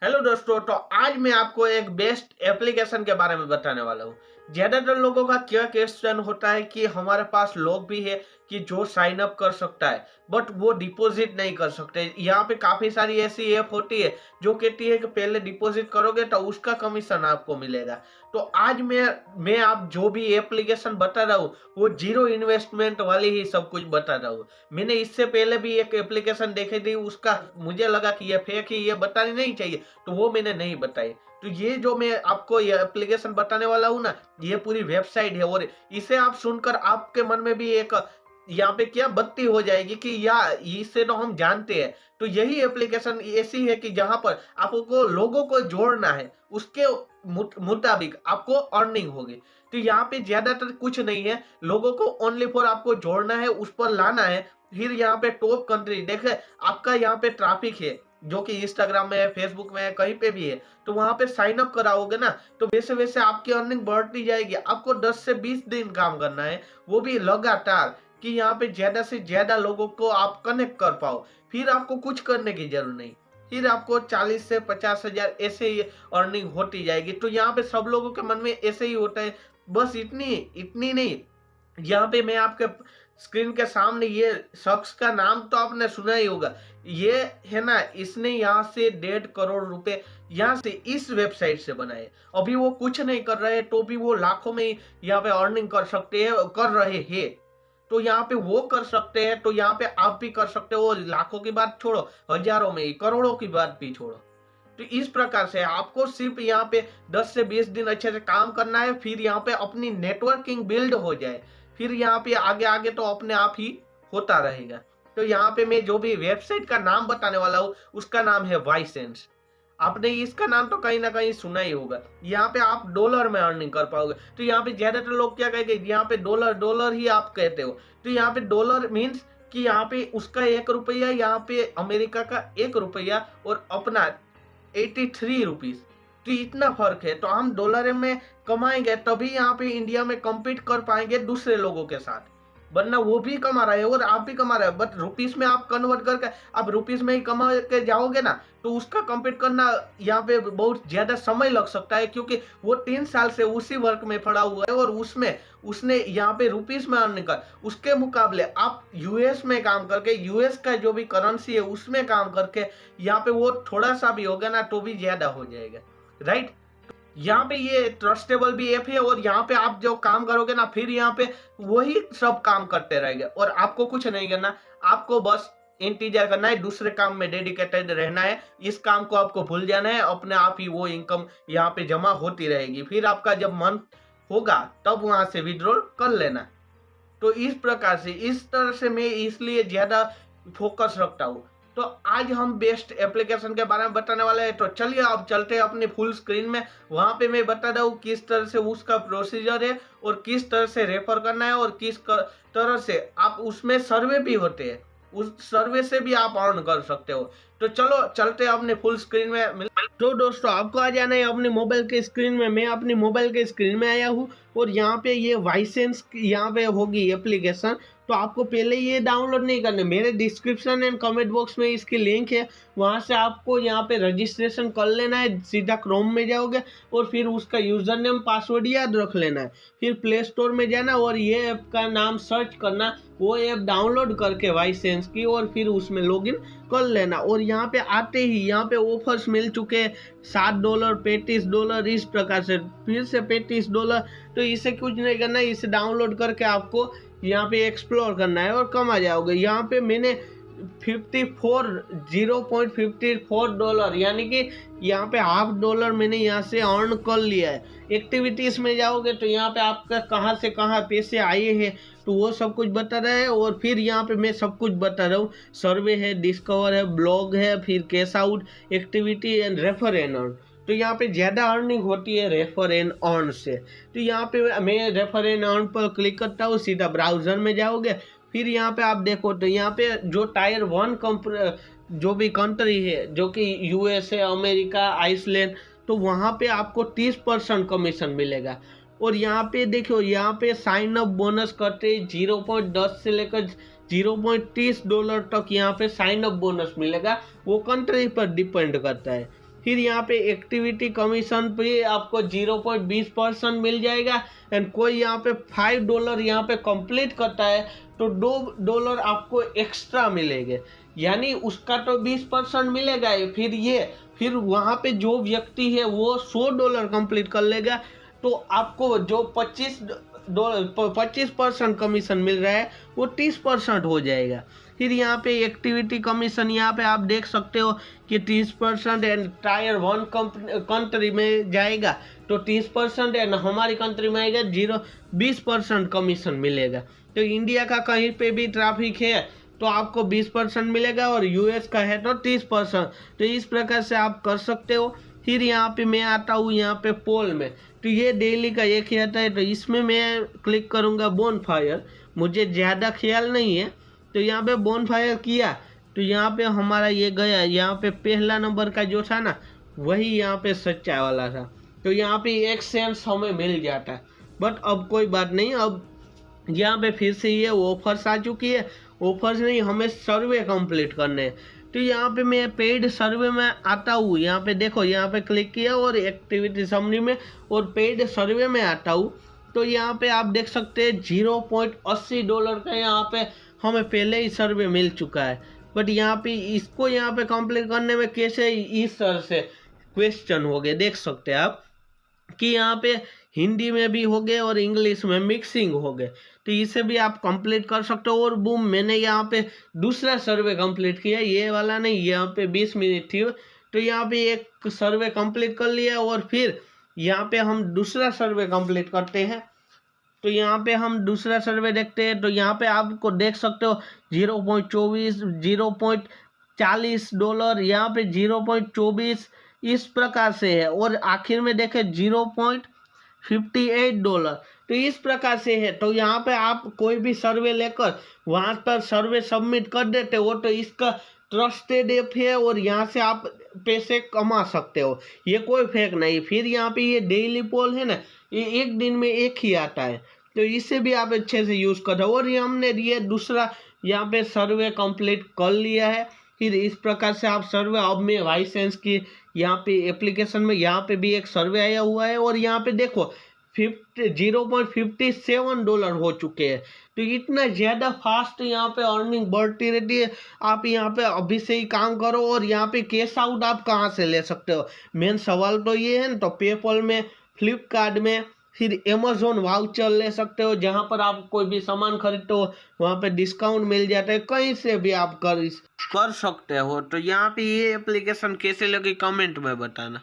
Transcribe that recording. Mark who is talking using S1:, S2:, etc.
S1: Hello दोस्तों, तो आज मैं आपको एक बेस्ट एप्लीकेशन के बारे में बताने वाला हूँ। ज्यादातर लोगों का क्या क्वेश्चन होता है कि हमारे पास लोग भी है कि जो साइन अप कर सकता है बट वो डिपॉजिट नहीं कर सकते। यहाँ पे काफी सारी ऐसी ऐप होती है जो कहती है कि पहले डिपॉजिट करोगे तो उसका कमीशन आपको मिलेगा। तो आज मैं आप जो भी एप्लीकेशन बता रहा हूँ वो जीरो इन्वेस्टमेंट वाली ही सब कुछ बता रहा हूँ। मैंने इससे पहले भी एक एप्लीकेशन देखी थी, उसका मुझे लगा कि ये फेक है, ये बतानी नहीं चाहिए, तो वो मैंने नहीं बताई। तो ये जो मैं आपको ये एप्लीकेशन बताने वाला हूँ ना, ये पूरी वेबसाइट है और इसे आप सुनकर आपके मन में भी एक यहाँ पे क्या बत्ती हो जाएगी कि या इसे तो हम जानते हैं। तो यही एप्लीकेशन ऐसी है कि जहां पर आपको लोगों को जोड़ना है, उसके मुताबिक आपको अर्निंग होगी। तो यहाँ पे ज्यादातर कुछ नहीं है, लोगों को ओनली फॉर आपको जोड़ना है, उस पर लाना है। फिर यहाँ पे टॉप कंट्री देखे, आपका यहाँ पे ट्रैफिक है जो कि इंस्टाग्राम में है, फेसबुक में है, कहीं पे भी है, तो वहां पे साइन अप कराओगे ना तो वैसे वैसे आपकी अर्निंग बढ़ती जाएगी। आपको 10 से 20 दिन काम करना है, वो भी लगातार, कि यहाँ पे ज्यादा से ज्यादा लोगों को आप कनेक्ट कर पाओ। फिर आपको कुछ करने की जरूरत नहीं, फिर आपको 40 से 50 हजार ऐसे ही अर्निंग होती जाएगी। तो यहाँ पे सब लोगों के मन में ऐसे ही होता है। बस इतनी इतनी नहीं, यहाँ पे मैं आपके स्क्रीन के सामने ये शख्स का नाम तो आपने सुना ही होगा, ये है ना, इसने यहाँ से 1.5 करोड़ रुपए यहाँ से इस वेबसाइट से बनाए। अभी वो कुछ नहीं कर रहे तो भी वो लाखों में यहाँ पे अर्निंग कर सकते हैं, कर रहे हैं। तो यहाँ पे वो कर सकते हैं तो यहाँ पे आप भी कर सकते हो। लाखों की बात छोड़ो, हजारों में, करोड़ों की बात भी छोड़ो। तो इस प्रकार से आपको सिर्फ यहाँ पे 10 से 20 दिन अच्छे से काम करना है, फिर यहाँ पे अपनी नेटवर्किंग बिल्ड हो जाए, फिर यहाँ पे आगे आगे तो अपने आप ही होता रहेगा। तो यहाँ पे मैं जो भी वेबसाइट का नाम बताने वाला हूँ उसका नाम है वाइसेंस। आपने इसका नाम तो कहीं ना कहीं सुना ही होगा। यहाँ पे आप डॉलर में अर्निंग कर पाओगे। तो यहाँ पे ज्यादातर लोग क्या कहेंगे, यहाँ पे डॉलर डॉलर ही आप कहते हो। तो यहाँ पे डॉलर मीन्स कि यहाँ पे उसका 1 रुपया, यहाँ पे अमेरिका का 1 रुपया और अपना 83 रुपीज। तो इतना फर्क है। तो हम डॉलर में कमाएंगे तभी यहाँ पे इंडिया में compete कर पाएंगे दूसरे लोगों के साथ, वरना वो भी कमा रहे हैं और आप भी कमा रहे हैं बट रुपीस में आप कन्वर्ट करके आप रुपीस में ही कमा के जाओगे ना, तो उसका compete करना यहाँ पे बहुत ज्यादा समय लग सकता है, क्योंकि वो 3 साल से उसी वर्क में पड़ा हुआ है और उसमें उसने यहाँ पे रुपीस में अर्निंग कर। उसके मुकाबले आप यूएस में काम करके, यूएस का जो भी करेंसी है उसमें काम करके, यहाँ पे वो थोड़ा सा भी होगा ना तो भी ज्यादा हो जाएगा, राइट। यहाँ पे ये ट्रस्टेबल भी ऐप है और यहाँ पे आप जो काम करोगे ना फिर यहाँ पे वही सब काम करते रहेंगे और आपको कुछ नहीं करना। आपको बस इंतजार करना है, दूसरे काम में डेडिकेटेड रहना है। इस काम को आपको भूल जाना है, अपने आप ही वो इनकम यहाँ पे जमा होती रहेगी। फिर आपका जब मन होगा तब वहां से विड्रॉल कर लेना। तो इस प्रकार से, इस तरह से मैं इसलिए ज्यादा फोकस रखता हूँ। तो आज हम बेस्ट एप्लीकेशन के बारे में बताने वाले हैं। तो चलिए अब चलते हैं अपने फुल स्क्रीन में। वहां पे मैं बता रहा हूँ किस तरह से उसका प्रोसीजर है और किस तरह से रेफर करना है और किस तरह से आप उसमें सर्वे भी होते हैं, उस सर्वे से भी आप अर्न कर सकते हो। तो चलो चलते हैं अपने फुल स्क्रीन में। तो दोस्तों आपको आ जाना है अपने मोबाइल के स्क्रीन में। मैं अपनी मोबाइल के स्क्रीन में आया हूँ और यहाँ पे ये वाइसेंस यहाँ पे होगी एप्लीकेशन। तो आपको पहले ये डाउनलोड नहीं करना, मेरे डिस्क्रिप्शन एंड कमेंट बॉक्स में इसकी लिंक है, वहाँ से आपको यहाँ पे रजिस्ट्रेशन कर लेना है। सीधा क्रोम में जाओगे और फिर उसका यूजर नेम पासवर्ड याद रख लेना है। फिर प्ले स्टोर में जाना और ये ऐप का नाम सर्च करना, वो ऐप डाउनलोड करके वाइसेंस की, और फिर उसमें लॉगिन कर लेना। और यहाँ पे आते ही यहाँ पे ऑफर्स मिल चुके हैं, $7, $35, इस प्रकार से फिर से $35। तो इसे कुछ नहीं करना, इसे डाउनलोड करके आपको यहाँ पे एक्सप्लोर करना है और कमा जाओगे। यहाँ पे मैंने 0.54 डॉलर यानी कि यहाँ पे $1/2 मैंने यहाँ से अर्न कर लिया है। एक्टिविटीज में जाओगे तो यहाँ पे आपका कहाँ से कहाँ पैसे आए हैं तो वो सब कुछ बता रहा है। और फिर यहाँ पे मैं सब कुछ बता रहा हूँ, सर्वे है, डिस्कवर है, ब्लॉग है, फिर cash out, activity and refer and earn. तो यहाँ पे ज़्यादा अर्निंग होती है रेफर एंड अर्न से। तो यहाँ पे मैं रेफर एंड अर्न पर क्लिक करता हूँ, सीधा ब्राउजर में जाओगे। फिर यहाँ पे आप देखो तो यहाँ पे जो टायर 1 जो भी कंट्री है, जो कि यूएस है, अमेरिका, आइसलैंड, तो वहाँ पे आपको 30% कमीशन मिलेगा। और यहाँ पे देखो, यहाँ पे साइन अप बोनस करते 0.10 से लेकर $0.30 तक यहाँ पे साइन अप बोनस मिलेगा। वो कंट्री पर डिपेंड करता है। फिर यहाँ पे एक्टिविटी कमीशन पे आपको 0.20% मिल जाएगा। एंड कोई यहाँ पे $5 यहाँ पे कंप्लीट करता है तो $2 आपको एक्स्ट्रा मिलेंगे, यानी उसका तो 20% मिलेगा ही। फिर वहाँ पे जो व्यक्ति है वो $100 कंप्लीट कर लेगा तो आपको जो 25% कमीशन मिल रहा है वो 30% हो जाएगा। फिर यहाँ पे एक्टिविटी कमीशन यहाँ पे आप देख सकते हो कि 30% एंड टायर 1 कंट्री में जाएगा तो 30% एंड हमारी कंट्री में आएगा 20% कमीशन मिलेगा। तो इंडिया का कहीं पे भी ट्रैफिक है तो आपको 20% मिलेगा और यूएस का है तो 30%। तो इस प्रकार से आप कर सकते हो। फिर यहाँ पे मैं आता हूँ यहाँ पे पोल में, तो ये डेली का एक ही आता है, तो इसमें मैं क्लिक करूँगा बोनफायर। मुझे ज़्यादा ख्याल नहीं है तो यहाँ पे बोनफायर किया तो यहाँ पे हमारा ये गया, यहाँ पे पहला नंबर का जो था ना वही यहाँ पे सच्चा वाला था। तो यहाँ पे 1 सेंस हमें मिल जाता है। बट अब कोई बात नहीं, अब यहाँ पे फिर से ये ऑफर्स आ चुकी है। ऑफर्स नहीं, हमें सर्वे कंप्लीट करने हैं। तो यहाँ पे मैं पेड सर्वे में आता हूँ। यहाँ पे देखो, यहाँ पे क्लिक किया और एक्टिविटी समरी में और पेड सर्वे में आता हूँ। तो यहाँ पे आप देख सकते हैं $0.80 का यहाँ पे हमें पहले ही सर्वे मिल चुका है। बट यहाँ पे इसको यहाँ पे कंप्लीट करने में कैसे इस तरह से क्वेश्चन हो गए, देख सकते हैं आप कि यहाँ पे हिंदी में भी हो गए और इंग्लिश में मिक्सिंग हो गए। तो इसे भी आप कंप्लीट कर सकते हो। और बूम, मैंने यहाँ पे दूसरा सर्वे कंप्लीट किया, ये वाला नहीं, यहाँ पे 20 मिनट थी तो यहाँ पे एक सर्वे कंप्लीट कर लिया। और फिर यहाँ पे हम दूसरा सर्वे कंप्लीट करते हैं। तो यहाँ पे हम दूसरा सर्वे देखते हैं। तो यहाँ पे आपको देख सकते हो 0.24, $0.40, यहाँ पे 0.24 इस प्रकार से है। और आखिर में देखें $0.58, तो इस प्रकार से है। तो यहाँ पे आप कोई भी सर्वे लेकर वहाँ पर सर्वे सबमिट कर देते हो तो इसका ट्रस्टेड ऐप है और यहाँ से आप पैसे कमा सकते हो, ये कोई फेक नहीं। फिर यहाँ पे ये डेली पोल है ना, ये एक दिन में एक ही आता है, तो इसे भी आप अच्छे से यूज़ कर रहे हो। और ये हमने ये दूसरा यहाँ पे सर्वे कंप्लीट कर लिया है। फिर इस प्रकार से आप सर्वे, अब मैं वाइसेंस की यहाँ पे एप्लीकेशन में यहाँ पे भी एक सर्वे आया हुआ है और यहाँ पे देखो $0.57 हो चुके हैं। तो इतना ज़्यादा फास्ट यहाँ पे अर्निंग बढ़ती रहती है। आप यहाँ पे अभी से ही काम करो। और यहाँ पे कैश आउट आप कहाँ से ले सकते हो, मेन सवाल तो ये है ना। तो पेपल में, फ्लिपकार्ट में, फिर अमेजोन वाउचर ले सकते हो, जहाँ पर आप कोई भी सामान खरीदते हो वहाँ पे डिस्काउंट मिल जाता है। कहीं से भी आप कर सकते हो। तो यहाँ पे ये एप्लीकेशन कैसे लगी कमेंट में बताना।